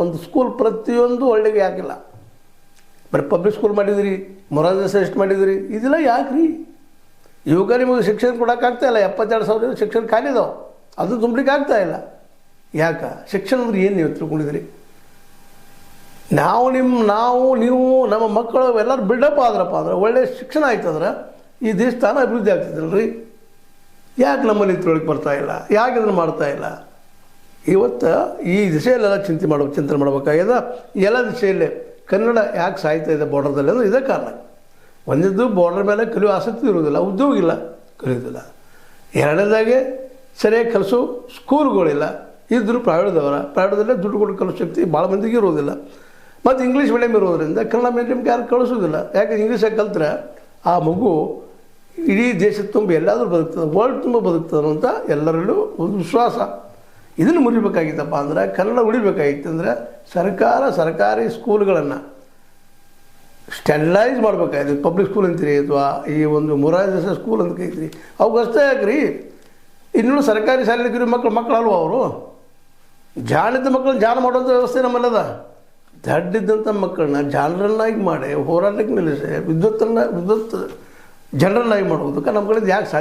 ಒಂದು ಸ್ಕೂಲ್ ಪ್ರತಿಯೊಂದು ಒಳ್ಳೆಗೆ ಯಾಕಿಲ್ಲ? ಬರೀ ಪಬ್ಲಿಕ್ ಸ್ಕೂಲ್ ಮಾಡಿದಿರಿ, ಮೊರಾರ್ಜಿ ದೇಸಾಯಿ ಎಷ್ಟು ಮಾಡಿದಿರಿ, ಇದೆಲ್ಲ ಯಾಕೆ ರೀ? ಇವಾಗ ನಿಮಗೆ ಶಿಕ್ಷಣ ಕೊಡೋಕ್ಕಾಗ್ತಾಯಿಲ್ಲ. 72,000 ಶಿಕ್ಷಣ ಖಾಲಿ ಇದಾವೆ, ಅದು ತುಂಬಲಿಕ್ಕೆ ಆಗ್ತಾಯಿಲ್ಲ. ಯಾಕೆ? ಶಿಕ್ಷಣ ಅಂದ್ರೆ ಏನು ನೀವು ತಿಳ್ಕೊಂಡಿದ್ರಿ? ನೀವು ನಮ್ಮ ಮಕ್ಕಳು ಎಲ್ಲರೂ ಬಿಲ್ಡಪ್ ಆದ್ರಪ್ಪ ಅಂದ್ರೆ, ಒಳ್ಳೆಯ ಶಿಕ್ಷಣ ಆಯ್ತಂದ್ರೆ ಈ ದೇಶ ತಾನೇ ಅಭಿವೃದ್ಧಿ ಆಗ್ತಿದ್ದಲ್ರಿ. ಯಾಕೆ ನಮ್ಮಲ್ಲಿ ತಿಳ್ಕೊಳಕ್ಕೆ ಬರ್ತಾಯಿಲ್ಲ? ಯಾಕೆ ಇದನ್ನು ಮಾಡ್ತಾಯಿಲ್ಲ? ಇವತ್ತು ಈ ದಿಶೆಯಲ್ಲೆಲ್ಲ ಚಿಂತನೆ ಮಾಡಬೇಕಾಗ್ಯದ. ಎಲ್ಲ ದಿಶೆಯಲ್ಲೇ ಕನ್ನಡ ಯಾಕೆ ಸಾಯ್ತಾ ಇದೆ ಬಾರ್ಡರ್ದಲ್ಲಿ ಅಂದರೆ ಇದೇ ಕಾರಣ. ಒಂದಿದ್ದು ಬಾರ್ಡರ್ ಮೇಲೆ ಕಲಿಯೋ ಆಸಕ್ತಿ ಇರೋದಿಲ್ಲ, ಉದ್ಯೋಗ ಇಲ್ಲ, ಕಲಿಯೋದಿಲ್ಲ. ಎರಡನೇದಾಗೆ ಸರಿಯಾಗಿ ಕಲಿಸೋ ಸ್ಕೂಲ್ಗಳಿಲ್ಲ. ಇದ್ದರೂ ಪ್ರೈವೇಟ್ದಲ್ಲೇ ದುಡ್ಡು ಕೊಟ್ಟು ಕಲಿಸೋ ಶಕ್ತಿ ಭಾಳ ಮಂದಿಗೆ ಇರೋದಿಲ್ಲ. ಮತ್ತು ಇಂಗ್ಲೀಷ್ ಮೀಡಿಯಮ್ ಇರೋದ್ರಿಂದ ಕನ್ನಡ ಮೀಡಿಯಮ್ಗೆ ಯಾರು ಕಳಿಸೋದಿಲ್ಲ. ಯಾಕೆ? ಇಂಗ್ಲೀಷಾಗಿ ಕಲ್ತ್ರೆ ಆ ಮಗು ಇಡೀ ದೇಶದ ತುಂಬ ಎಲ್ಲಾದರೂ ಬದುಕ್ತದೆ, ವರ್ಲ್ಡ್ ತುಂಬ ಬದುಕ್ತದೆ ಅಂತ ಎಲ್ಲರಲ್ಲೂ ಒಂದು ವಿಶ್ವಾಸ. ಇದನ್ನು ಮುರಿಬೇಕಾಗಿತ್ತಪ್ಪ ಅಂದ್ರೆ, ಕನ್ನಡ ಉಳಿಬೇಕಾಗಿತ್ತು ಅಂದರೆ ಸರ್ಕಾರಿ ಸ್ಕೂಲ್ಗಳನ್ನು ಸ್ಟ್ಯಾಂಡರ್ಡೈಸ್ ಮಾಡಬೇಕಾಗಿತ್ತು. ಪಬ್ಲಿಕ್ ಸ್ಕೂಲ್ ಅಂತೀರಿ ಅಥವಾ ಈ ಒಂದು ಮೊರಾರ್ಜಿ ದೇಸಾಯಿ ಸ್ಕೂಲ್ ಅಂತ ಕೈತ್ರಿ, ಅವು ಅಷ್ಟೇ ಯಾಕ್ರಿ? ಇನ್ನೂ ಸರ್ಕಾರಿ ಶಾಲೆಗೆ ಮಕ್ಕಳು ಅಲ್ವ ಅವರು? ಜಾಣಿದ್ದ ಮಕ್ಕಳನ್ನ ಜಾಣ ಮಾಡೋಂಥ ವ್ಯವಸ್ಥೆ ನಮ್ಮಲ್ಲದ. ದಡ್ಡಿದ್ದಂಥ ಮಕ್ಕಳನ್ನ ಜಾಣರನ್ನಾಗಿ ಮಾಡಿ ಹೋರಾಟಕ್ಕೆ ನಿಲ್ಲಿಸಿ ವಿದ್ವತ್ ಜನರನ್ನಾಗಿ ಮಾಡೋದಕ್ಕೆ ನಮ್ಮ ಕಡೆಯಿಂದ ಯಾಕೆ ಸಾಧ್ಯ?